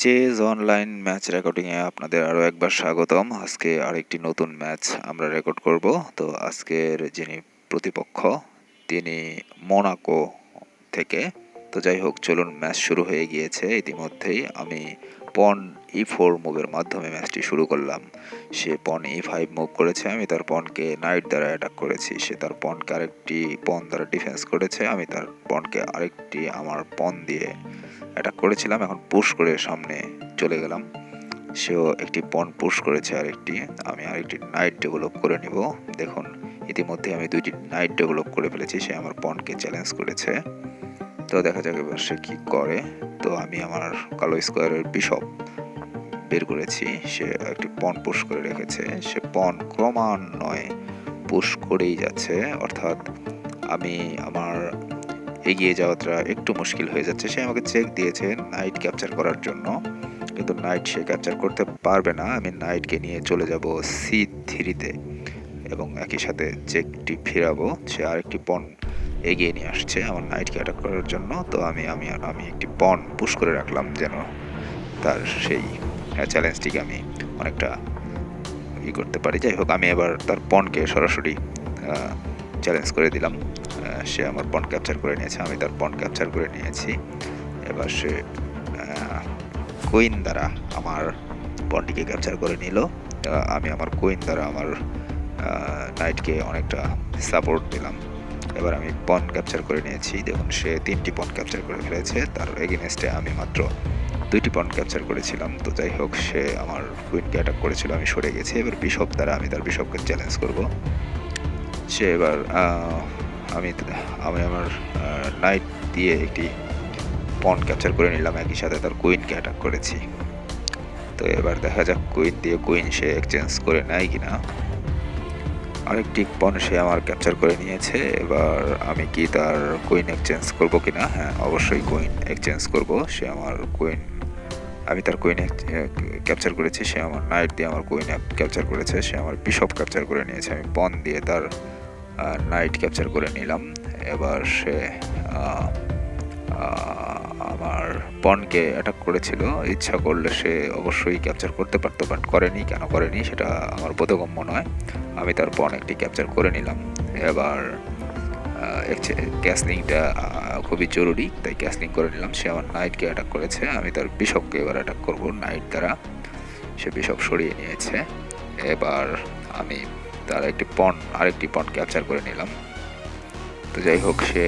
Chase online match রেকর্ডিংয়ে আপনাদের আরও একবার স্বাগতম। আজকে আরেকটি নতুন ম্যাচ আমরা রেকর্ড করব। তো আজকের যিনি প্রতিপক্ষ তিনি মোনাকো থেকে। তো যাই হোক, চলুন, ম্যাচ শুরু হয়ে গিয়েছে ইতিমধ্যেই। আমি পন E4 মুভের মাধ্যমে ম্যাচটি শুরু করলাম। সে পন E5 মুভ করেছে, আমি তার পনকে নাইট দ্বারা অ্যাটাক করেছি। সে তার পনকে আরেকটি পন দ্বারা ডিফেন্স করেছে, আমি তার পনকে আরেকটি আমার পন দিয়ে অ্যাটাক করেছিলাম। এখন পুশ করে সামনে চলে গেলাম। সেও একটি পন পুশ করেছে আরেকটি। আমি আরেকটি নাইট ডেভেলপ করে নিব। দেখুন, ইতিমধ্যে আমি দুইটি নাইট ডেভেলপ করে ফেলেছি। সে আমার পনকে চ্যালেঞ্জ করেছে। তো দেখা যাক এবার সে কী করে। তো আমি আমার কালো স্কোয়ারের বিশপ বের করেছি। সে একটি পন পুশ করে রেখেছে। সে পন ক্রমান্বয়ে পুশ করেই যাচ্ছে, অর্থাৎ আমি আমার এগিয়ে যাওয়াটা একটু মুশকিল হয়ে যাচ্ছে। সে আমাকে চেক দিয়েছে নাইট ক্যাপচার করার জন্য, কিন্তু নাইট সে ক্যাপচার করতে পারবে না। আমি নাইটকে নিয়ে চলে যাব C3-তে এবং একই সাথে চেকটি ফিরাবো। সে আরেকটি পন এগিয়ে নিয়ে আসছে আমার নাইটকে অ্যাটাক করার জন্য। তো আমি একটি পন পুশ করে রাখলাম যেন তার সেই চ্যালেঞ্জটিকে আমি অনেকটা করতে পারি। যাই হোক, আমি এবার তার পনকে সরাসরি চ্যালেঞ্জ করে দিলাম। সে আমার পন ক্যাপচার করে নিয়েছে, আমি তার পন ক্যাপচার করে নিয়েছি। এবার সে কুইন দ্বারা আমার পনটিকে ক্যাপচার করে নিল। আমি আমার কুইন দ্বারা আমার নাইটকে অনেকটা সাপোর্ট দিলাম। এবার আমি পন ক্যাপচার করে নিয়েছি। দেখুন, সে 3টি পন ক্যাপচার করে ফেলেছে। তার এগেনস্টে আমি মাত্র 2টি পন ক্যাপচার করেছিলাম। তো যাই হোক, সে আমার কুইনকে অ্যাটাক করেছিল, আমি সরে গেছি। এবার বিশপ দ্বারা আমি তার বিশপকে চ্যালেঞ্জ করব। সে এবার আমি আমার নাইট দিয়ে একটি পন ক্যাপচার করে নিলাম, একই সাথে তার কুইনকে অ্যাটাক করেছি। তো এবার দেখা যাক কুইন দিয়ে কুইন সে এক্সচেঞ্জ করে নেয় কিনা। আরেকটি পন সে আমার ক্যাপচার করে নিয়েছে। এবার আমি কি তার কুইন এক্সচেঞ্জ করব কিনা? হ্যাঁ, অবশ্যই কুইন এক্সচেঞ্জ করব। সে আমার কুইন, আমি তার কুইন ক্যাপচার করেছি। সে আমার নাইট দিয়ে আমার কুইন ক্যাপচার করেছে। সে আমার বিশপ ক্যাপচার করে নিয়েছে। আমি পন দিয়ে তার নাইট ক্যাপচার করে নিলাম। এবার সে আমার পনকে অ্যাটাক করেছিল। ইচ্ছা করলে সে অবশ্যই ক্যাপচার করতে পারতো, বাট করেনি। কেন করেনি সেটা আমার বোধগম্য নয়। আমি তার পন একটি ক্যাপচার করে নিলাম। এবার ক্যাসলিংটা খুবই জরুরি, তাই ক্যাসলিং করে নিলাম। সে আমার নাইটকে অ্যাটাক করেছে, আমি তার বিশপকে এবার অ্যাটাক করব নাইট দ্বারা। সে বিশপ সরিয়ে নিয়েছে। এবার আমি তার আরেকটি পন ক্যাপচার করে নিলাম। তো যাই হোক, সে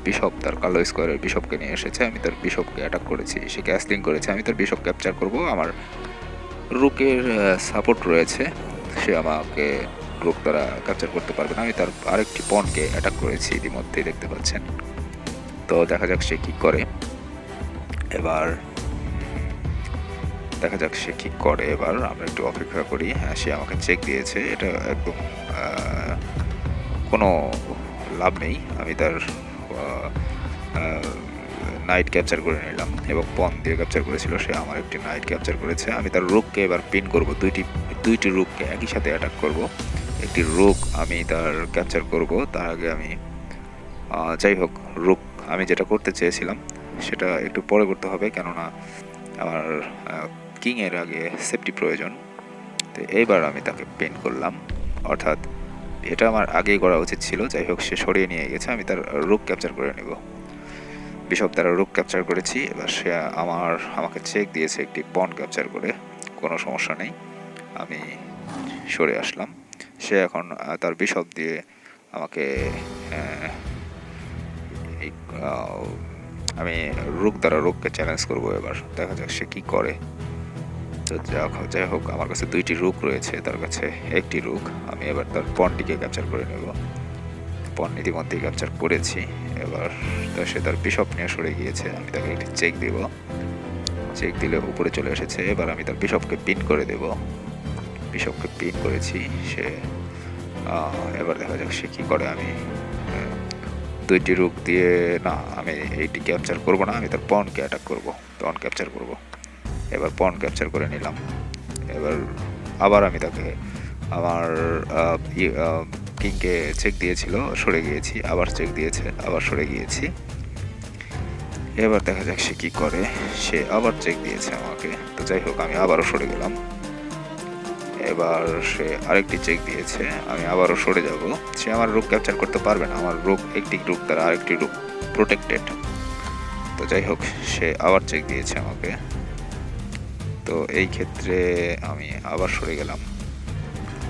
বিশপ তার কালো স্কোয়ারের বিশপকে নিয়ে এসেছে। আমি তার বিশপকে অ্যাটাক করেছি। সে ক্যাসলিং করেছে, আমি তার বিশপ ক্যাপচার করব। আমার রুকের সাপোর্ট রয়েছে, সে আমাকে রুক দ্বারা ক্যাপচার করতে পারবে না। আমি তার আরেকটি পনকে অ্যাটাক করেছি, ইতিমধ্যেই দেখতে পাচ্ছেন। তো দেখা যাক সে কী করে। এবার দেখা যাক সে কী করে। এবার আমরা একটু অপেক্ষা করি। হ্যাঁ, সে আমাকে চেক দিয়েছে। এটা একদম কোনো লাভ নেই। আমি তার নাইট ক্যাপচার করে নিলাম এবং পন দিয়ে ক্যাপচার করেছিল। সে আমার একটি নাইট ক্যাপচার করেছে। আমি তার রুককে এবার পিন করব। দুইটি রুককে একই সাথে অ্যাটাক করব। একটি রুক আমি তার ক্যাপচার করব। তার আগে আমি যাই হোক, রুক আমি যেটা করতে চেয়েছিলাম সেটা একটু পরে করতে হবে, কেননা আমার কিংয়ের আগে সেফটি প্রয়োজন। তো এইবার আমি তাকে পিন করলাম, অর্থাৎ এটা আমার আগেই করা উচিত ছিল। যাই হোক, সে সরিয়ে নিয়ে গেছে। আমি তার রুক ক্যাপচার করে নেব। বিশপ দ্বারা রুক ক্যাপচার করেছি। এবার সে আমাকে চেক দিয়েছে একটি পন ক্যাপচার করে। কোনো সমস্যা নেই, আমি সরে আসলাম। সে এখন তার বিশপ দিয়ে আমাকে আমি রুক দ্বারা রুককে চ্যালেঞ্জ করব। এবার দেখা যাক সে কী করে। তো যাই হোক, আমার কাছে 2টি রুক রয়েছে, তার কাছে একটি রুক। আমি এবার তার পনটিকে ক্যাপচার করে নেব। পন ইতিমধ্যেই ক্যাপচার করেছি। এবার সে তার বিশপ নিয়ে সরে গিয়েছে। আমি তাকে একটি চেক দেব। চেক দিলে উপরে চলে এসেছে। এবার আমি তার বিশপকে পিন করে দেব। বিশপকে পিন করেছি। সে এবার দেখা যাক সে কী করে। আমি 2টি রুক দিয়ে না, আমি এইটি ক্যাপচার করব না। আমি তার পনকে অ্যাটাক করব, পন ক্যাপচার করব। এবার পন ক্যাপচার করে নিলাম। এবার আবার আমি তাকে আমার কিংকে চেক দিয়েছিল, সরে গিয়েছি। আবার চেক দিয়েছে, আবার সরে গিয়েছি। এবার দেখা যাক সে কি করে। সে আবার চেক দিয়েছে আমাকে, তো যাই হোক আমি আবারও সরে গেলাম। এবার সে আরেকটি চেক দিয়েছে, আমি আবারও সরে যাব। সে আমার রুক ক্যাপচার করতে পারবে না, আমার রুক একটি রুক দ্বারা আরেকটি রুক প্রোটেক্টেড। তো যাই হোক সে আবার চেক দিয়েছে আমাকে, তো এই ক্ষেত্রে আমি আবার সরে গেলাম।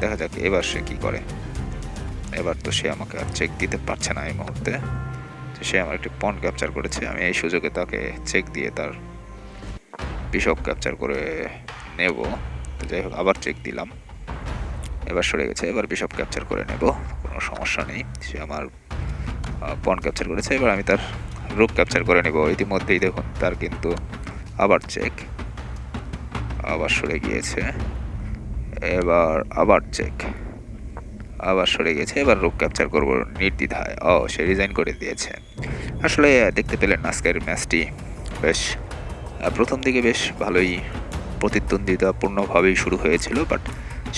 দেখা যাক এবার সে কি করে। এবার তো সে আমাকে আর চেক দিতে পারছে না এই মুহূর্তে। সে আমার একটি পন ক্যাপচার করেছে, আমি এই সুযোগে তাকে চেক দিয়ে তার বিশপ ক্যাপচার করে নেব। তো যাই হোক আবার চেক দিলাম, এবার সরে গেছে। এবার বিশপ ক্যাপচার করে নেব, কোনো সমস্যা নেই। সে আমার পন ক্যাপচার করেছে, এবার আমি তার রুক ক্যাপচার করে নেব। ইতিমধ্যেই দেখুন তার কিন্তু আবার চেক, আবার সরে গিয়েছে। এবার আবার চেক, আবার সরে গেছে। এবার রুক ক্যাপচার করব নির্দ্বিধায়। সে রিজাইন করে দিয়েছে। আসলে দেখতে পেলেন আজকের ম্যাচটি বেশ প্রথম দিকে বেশ ভালোই প্রতিদ্বন্দ্বিতাপূর্ণভাবেই শুরু হয়েছিল, বাট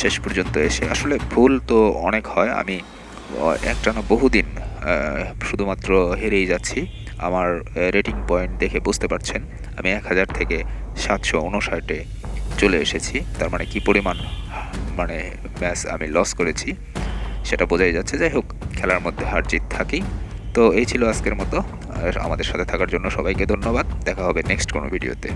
শেষ পর্যন্ত এসে আসলে ভুল তো অনেক হয়। আমি একটানা বহুদিন শুধুমাত্র হেরেই যাচ্ছি। আমার রেটিং পয়েন্ট দেখে বুঝতে পারছেন আমি 1000 থেকে 759-এ চলে এসেছি। তার মানে কি পরিমাণ ম্যাচ আমি লস করেছি সেটা বোঝাই যাচ্ছে। যাই হোক, খেলার মধ্যে হার জিত থাকেই। তো এই ছিল আজকের মতো। আর আমাদের সাথে থাকার জন্য সবাইকে ধন্যবাদ। দেখা হবে নেক্সট কোনো ভিডিওতে।